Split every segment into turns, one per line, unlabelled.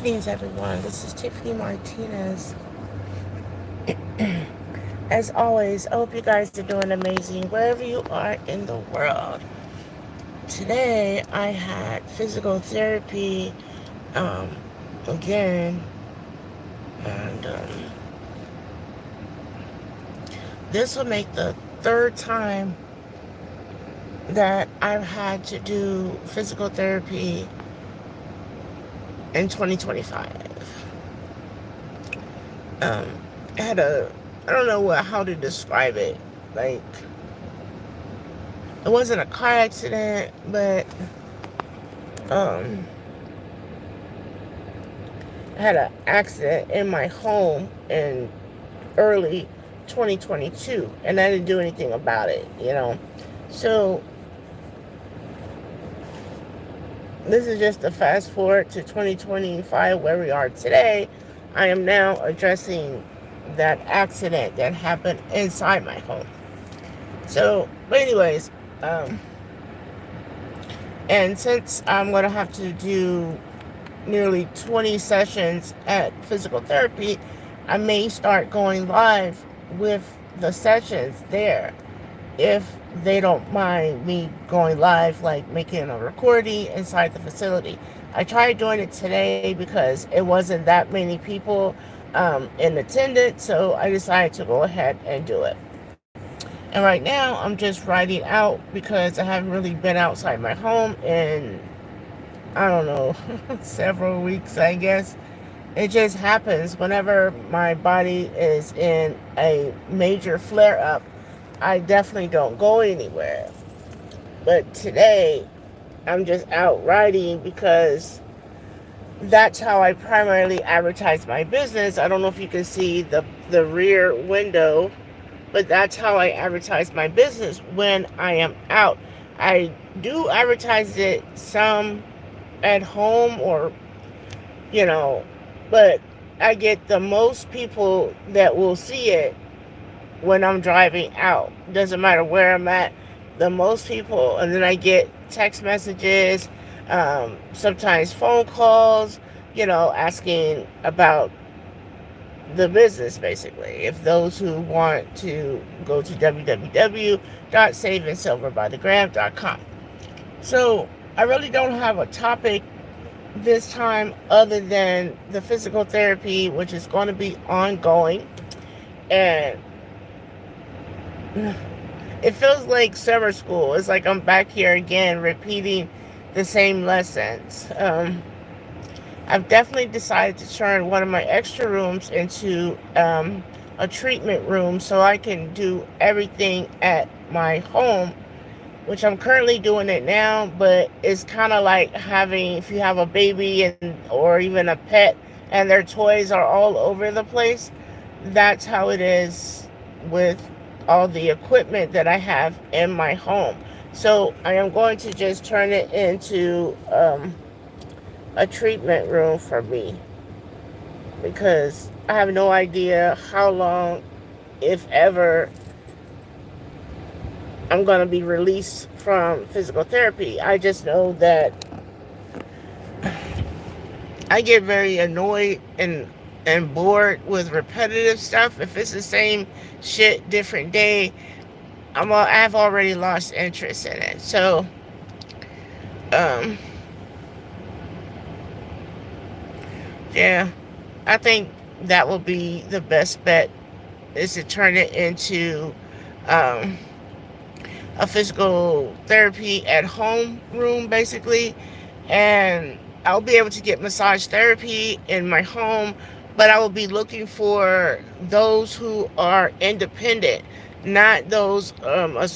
Greetings, everyone. This is Tiffany Martinez. As always, I hope you guys are doing amazing wherever you are in the world. Today, I had physical therapy um, again, and this will make the third time that I've had to do physical therapy in 2025. Um, I had I don't know how to describe it. Like, it wasn't a car accident, but um, I had an accident in my home in early 2022, and I didn't do anything about it. So this is just a fast forward to 2025 where we are today. I am now addressing that accident that happened inside my home. So, but anyways, and since I'm going to have to do nearly 20 sessions at physical therapy, I may start going live with the sessions there if they don't mind me going live, like making a recording inside the facility. I tried doing it today because it wasn't that many people in attendance, so I decided to go ahead and do it. And right now, I'm just riding out because I haven't really been outside my home in, I don't know, several weeks, I guess. It just happens whenever my body is in a major flare up. I definitely don't go anywhere. But today, I'm just out riding because that's how I primarily advertise my business. I don't know if you can see the rear window, but that's how I advertise my business when I am out. I do advertise it some at home or, you know, but I get the most people that will see it when I'm driving out. Doesn't matter where I'm at, the most people. And then I get text messages, sometimes phone calls, asking about the business, basically. If those who want to go to www.savingsilverbythegram.com. So I really don't have a topic this time other than the physical therapy, which is going to be ongoing. And it feels like summer school. It's like I'm back here again repeating the same lessons. I've definitely decided to turn one of my extra rooms into a treatment room so I can do everything at my home, which I'm currently doing it now, but it's kind of like having, if you have a baby or even a pet and their toys are all over the place, that's how it is with all the equipment that I have in my home. So I am going to just turn it into a treatment room for me because I have no idea how long, if ever, I'm going to be released from physical therapy. I just know that I get very annoyed and bored with repetitive stuff. If it's the same shit, different day, I've already lost interest in it. So, um, yeah, I think that will be the best bet is to turn it into um, a physical therapy at home room, basically. And I'll be able to get massage therapy in my home, but I will be looking for those who are independent, not those,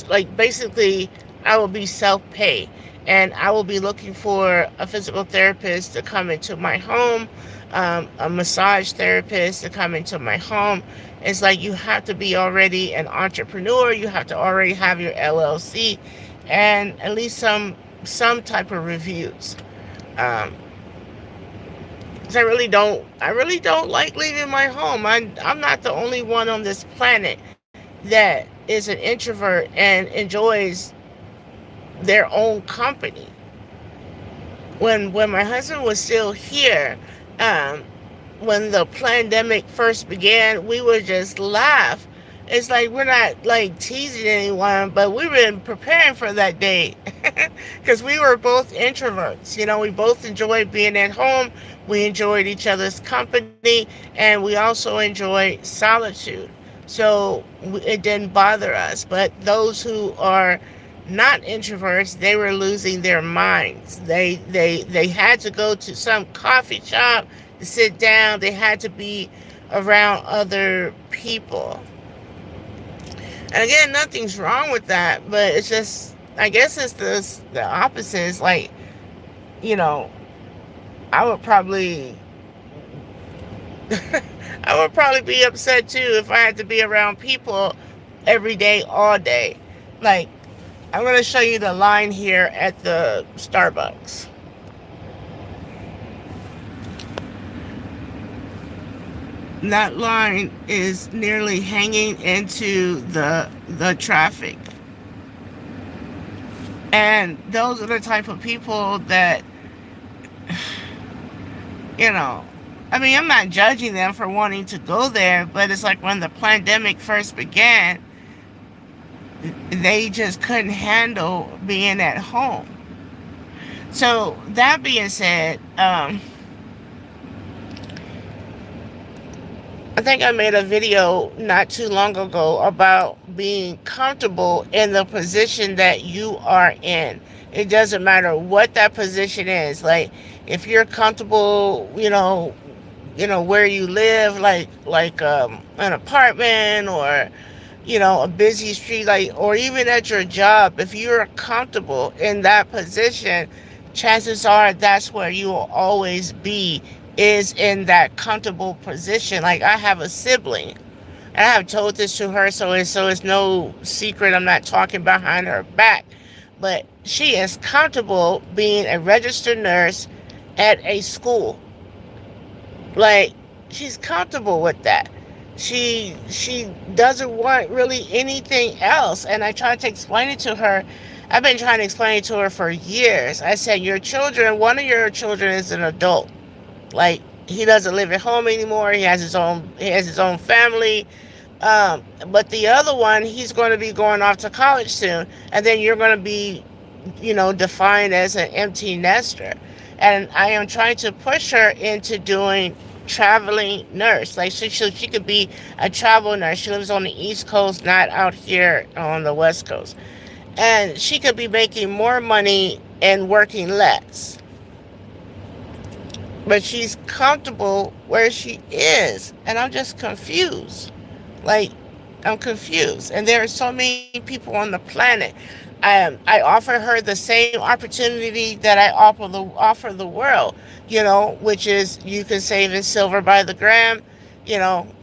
like, basically, I will be self pay. And I will be looking for a physical therapist to come into my home, a massage therapist to come into my home. It's like you have to be already an entrepreneur. You have to already have your LLC and at least some type of reviews. Um, 'Cause I really don't like leaving my home. I'm not the only one on this planet that is an introvert and enjoys their own company. When my husband was still here, Um, when the pandemic first began, we would just laugh. It's like we're not like teasing anyone, but we've been preparing for that day because we were both introverts. You know, we both enjoyed being at home. We enjoyed each other's company, and we also enjoy solitude. So it didn't bother us. But those who are not introverts, they were losing their minds. They had to go to some coffee shop to sit down. They had to be around other people. And again, nothing's wrong with that, but it's just, I guess it's the opposite. It's like, you know, I would probably I would probably be upset too if I had to be around people every day, all day. Like, I'm going to show you the line here at the Starbucks. That line is nearly hanging into the traffic. And those are the type of people that, you know, I mean, I'm not judging them for wanting to go there, but it's like when the pandemic first began, they just couldn't handle being at home. So that being said, I think I made a video not too long ago about being comfortable in the position that you are in. It doesn't matter what that position is. Like, if you're comfortable, where you live, like an apartment, or a busy street, like, or even at your job, if you're comfortable in that position, chances are that's where you will always be, is in that comfortable position. Like, I have a sibling, and I have told this to her, so it's no secret. I'm not talking behind her back, but she is comfortable being a registered nurse at a school. Like, she's comfortable with that. She doesn't want really anything else. And I tried to explain it to her. I've been trying to explain it to her for years. I said, one of your children is an adult. Like, he doesn't live at home anymore. He has his own family. But the other one, he's going to be going off to college soon, and then you're going to be, defined as an empty nester. And I am trying to push her into doing traveling nurse. Like, she could be a travel nurse. She lives on the East Coast, not out here on the West Coast. And she could be making more money and working less. But she's comfortable where she is. And I'm just confused. Like, I'm confused. And there are so many people on the planet. I offer her the same opportunity that I offer the world, which is you can save in silver by the gram, you know,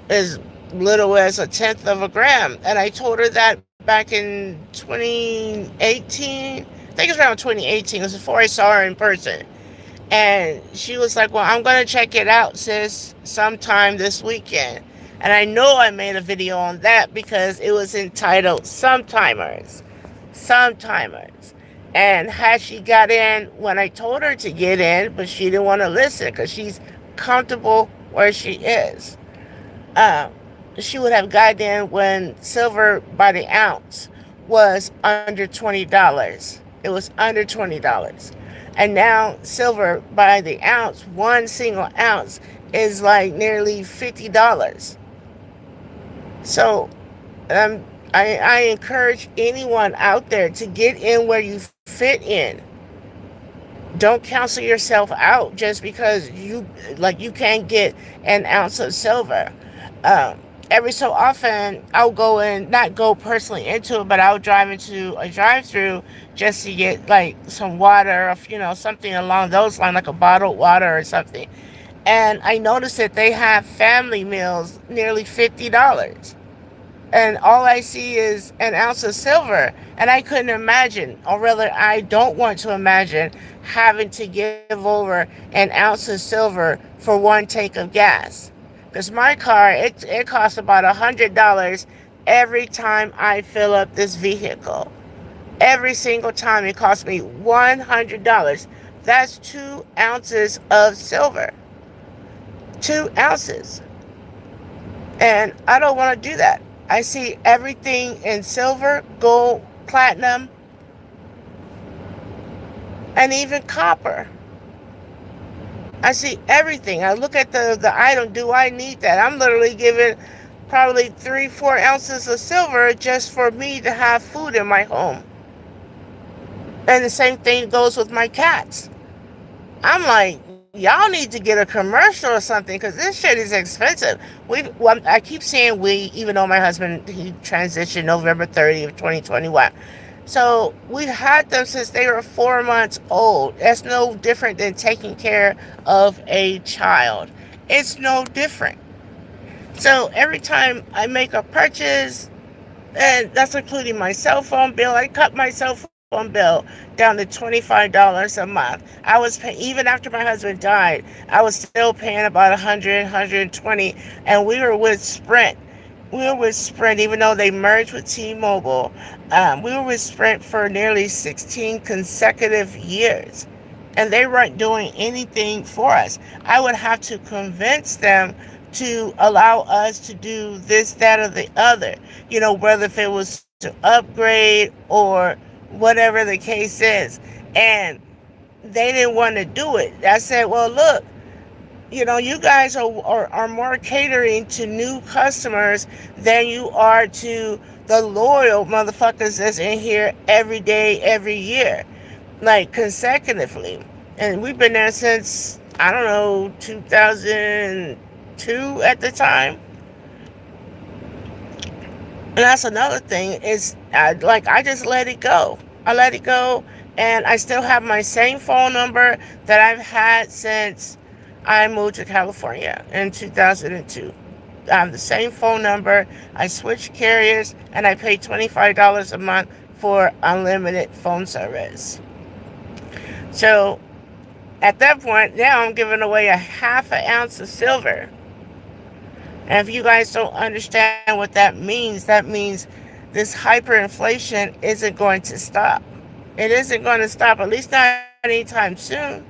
as little as a tenth of a gram. And I told her that back in 2018. I think it's around 2018. It was before I saw her in person. And she was like, well, I'm going to check it out, sis, sometime this weekend. And I know I made a video on that because it was entitled Sometimers. Sometimers. And had she got in when I told her to get in, but she didn't want to listen because she's comfortable where she is. She would have gotten in when silver by the ounce was under $20. It was under $20. And now silver by the ounce, one single ounce, is like nearly $50. So I encourage anyone out there to get in where you fit in. Don't counsel yourself out just because you can't get an ounce of silver. Every so often, I'll go and not go personally into it, but I'll drive into a drive-through just to get like some water, or something along those lines, like a bottled water or something. And I noticed that they have family meals nearly $50. And all I see is an ounce of silver. And I couldn't imagine, or rather, I don't want to imagine having to give over an ounce of silver for one tank of gas. Because my car, it costs about $100 every time I fill up this vehicle. Every single time it costs me $100. That's 2 ounces of silver. 2 ounces. And I don't want to do that. I see everything in silver, gold, platinum, and even copper. I see everything. I look at the item. Do I need that? I'm literally giving probably 3-4 ounces of silver just for me to have food in my home. And the same thing goes with my cats. I'm like, y'all need to get a commercial or something because this shit is expensive. I keep saying we, even though my husband, he transitioned November 30th, 2021. So we've had them since they were 4 months old. That's no different than taking care of a child. It's no different. So every time I make a purchase, and that's including my cell phone bill, I cut my cell phone bill down to $25 a month. I was even after my husband died, I was still paying about 100, 120, and we were with Sprint. We were with Sprint, even though they merged with T-Mobile. We were with Sprint for nearly 16 consecutive years, and they weren't doing anything for us. I would have to convince them to allow us to do this, that, or the other. Whether if it was to upgrade or whatever the case is. And they didn't want to do it. I said, well, look, you guys are more catering to new customers than you are to the loyal motherfuckers that's in here every day, every year, like consecutively. And we've been there since, I don't know, 2002 at the time. And that's another thing is, I just let it go. I let it go, and I still have my same phone number that I've had since I moved to California in 2002. I have the same phone number. I switched carriers, and I pay $25 a month for unlimited phone service. So at that point, now I'm giving away a 1/2 ounce of silver. And if you guys don't understand what that means this hyperinflation isn't going to stop. It isn't going to stop, at least not anytime soon.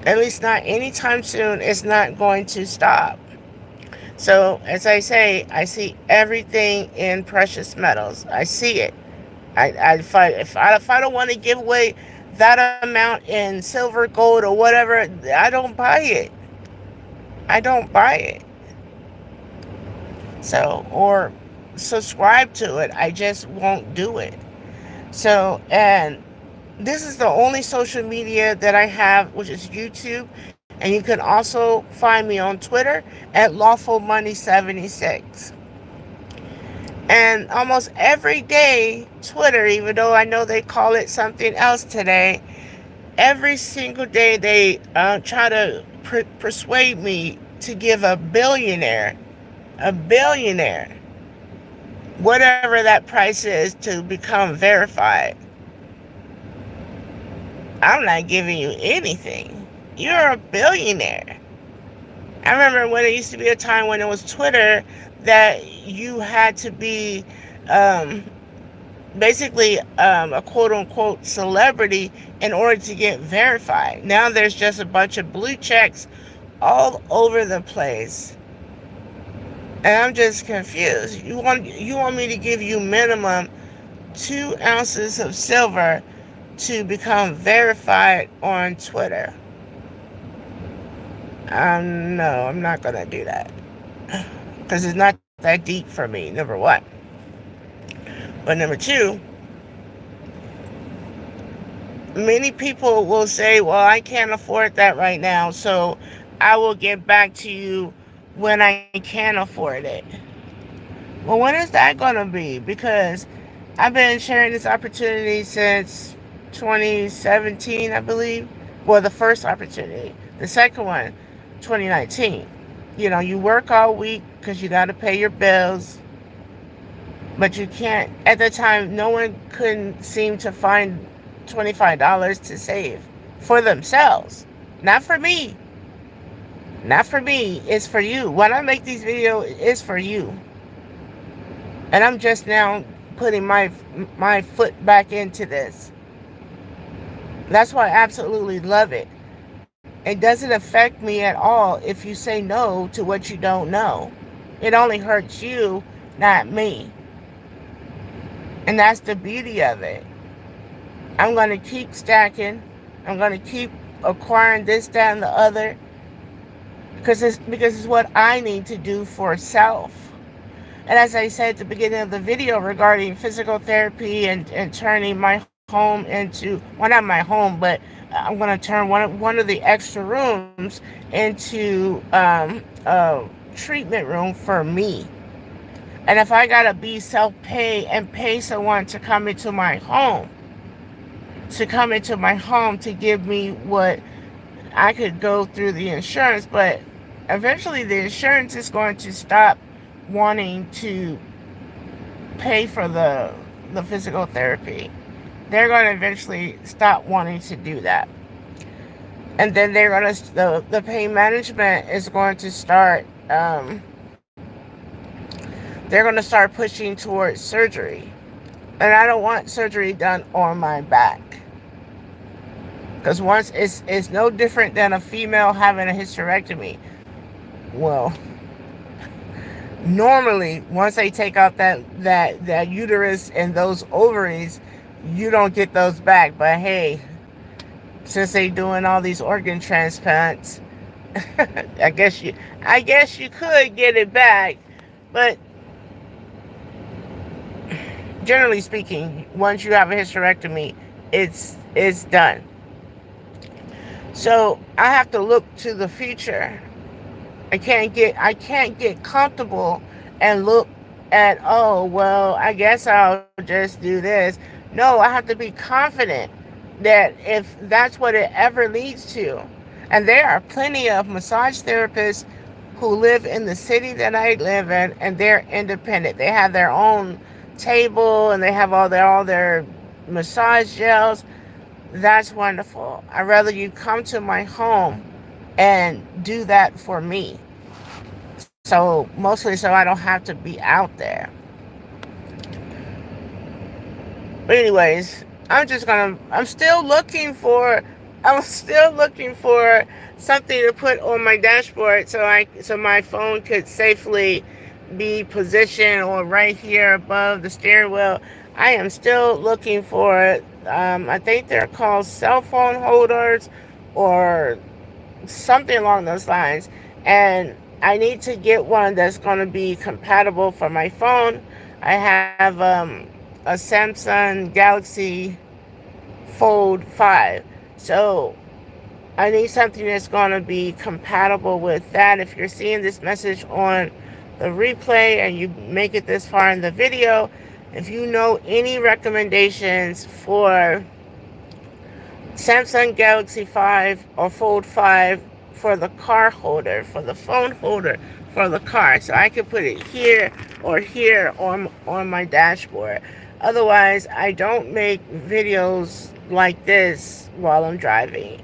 At least not anytime soon. It's not going to stop. So, as I say, I see everything in precious metals. I see it. If I don't want to give away that amount in silver, gold, or whatever, I don't buy it. I don't buy it. So, or subscribe to it. I just won't do it. So, and this is the only social media that I have, which is YouTube. And you can also find me on Twitter at LawfulMoney76. And almost every day, Twitter, even though I know they call it something else today, every single day they try to persuade me to give a billionaire, whatever that price is to become verified. I'm not giving you anything. You're a billionaire. I remember when it used to be a time when it was Twitter that you had to be basically a quote-unquote celebrity in order to get verified. Now there's just a bunch of blue checks all over the place. And I'm just confused. You want me to give you minimum 2 ounces of silver to become verified on Twitter? No, I'm not going to do that. Because it's not that deep for me, number one. But number two, many people will say, well, I can't afford that right now, so I will get back to you when I can afford it. Well, when is that going to be? Because I've been sharing this opportunity since 2017, I believe. Well, the first opportunity. The second one, 2019. You work all week because you got to pay your bills. But you can't, at the time, no one couldn't seem to find $25 to save for themselves. Not for me. Not for me. It's for you. When I make these videos, it's for you. And I'm just now putting my foot back into this. That's why I absolutely love it. It doesn't affect me at all if you say no to what you don't know. It only hurts you, not me. And that's the beauty of it. I'm going to keep stacking. I'm going to keep acquiring this, that, and the other because it's what I need to do for self. And as I said at the beginning of the video regarding physical therapy and turning my home into, well, not my home, but I'm going to turn one of the extra rooms into a treatment room for me. And if I got to be self-pay and pay someone to come into my home, to give me what I could go through the insurance, but eventually the insurance is going to stop wanting to pay for the physical therapy. They're going to eventually stop wanting to do that. And then the pain management is going to start, they're going to start pushing towards surgery. And I don't want surgery done on my back. Because once it's no different than a female having a hysterectomy. Well, normally once they take out that uterus and those ovaries, you don't get those back. But hey, since they doing all these organ transplants, I guess you could get it back. But generally speaking, once you have a hysterectomy, it's done. So I have to look to the future. I can't get comfortable and look at, oh, well, I guess I'll just do this. No, I have to be confident that if that's what it ever leads to, and there are plenty of massage therapists who live in the city that I live in, and they're independent. They have their own table and they have all their massage gels. That's wonderful. I'd rather you come to my home and do that for me. So mostly so I don't have to be out there. But anyways, I'm still looking for something to put on my dashboard so my phone could safely be positioned or right here above the steering wheel. I am still looking for it. I think they're called cell phone holders or something along those lines. And I need to get one that's going to be compatible for my phone. I have a Samsung Galaxy Fold 5. So I need something that's going to be compatible with that. If you're seeing this message on the replay and you make it this far in the video, if you know any recommendations for Samsung Galaxy 5 or Fold 5 for the car holder, for the phone holder for the car, so I can put it here on my dashboard. Otherwise, I don't make videos like this while I'm driving.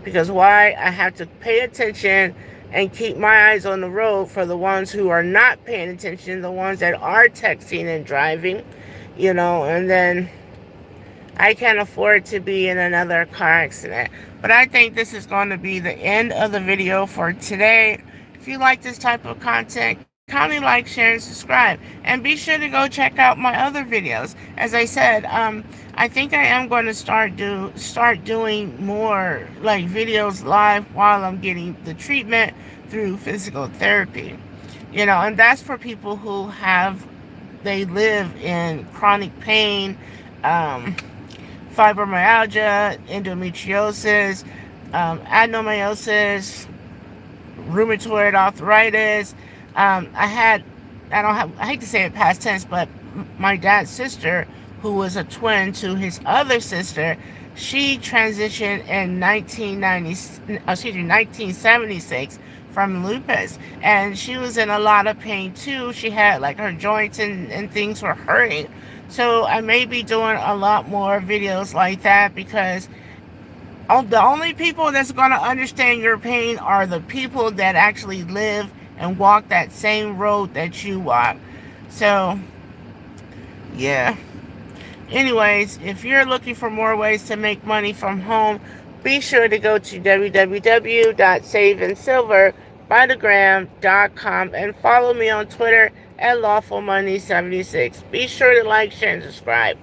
Because why? I have to pay attention and keep my eyes on the road for the ones who are not paying attention, the ones that are texting and driving, and then I can't afford to be in another car accident. But I think this is going to be the end of the video for today. If you like this type of content, kindly like, share, and subscribe. And be sure to go check out my other videos. As I said, I think I am going to start doing more like videos live while I'm getting the treatment through physical therapy. And that's for people who they live in chronic pain, fibromyalgia, endometriosis, adenomyosis, rheumatoid arthritis. I hate to say it past tense, but my dad's sister, who was a twin to his other sister, she transitioned in 1976 from lupus, and she was in a lot of pain too. She had like her joints and things were hurting. So I may be doing a lot more videos like that, because the only people that's going to understand your pain are the people that actually live and walk that same road that you walk. So yeah. Anyways, if you're looking for more ways to make money from home, Be sure to go to www.saveandsilverbythegram.com and follow me on Twitter at LawfulMoney76. Be sure to like, share, and subscribe.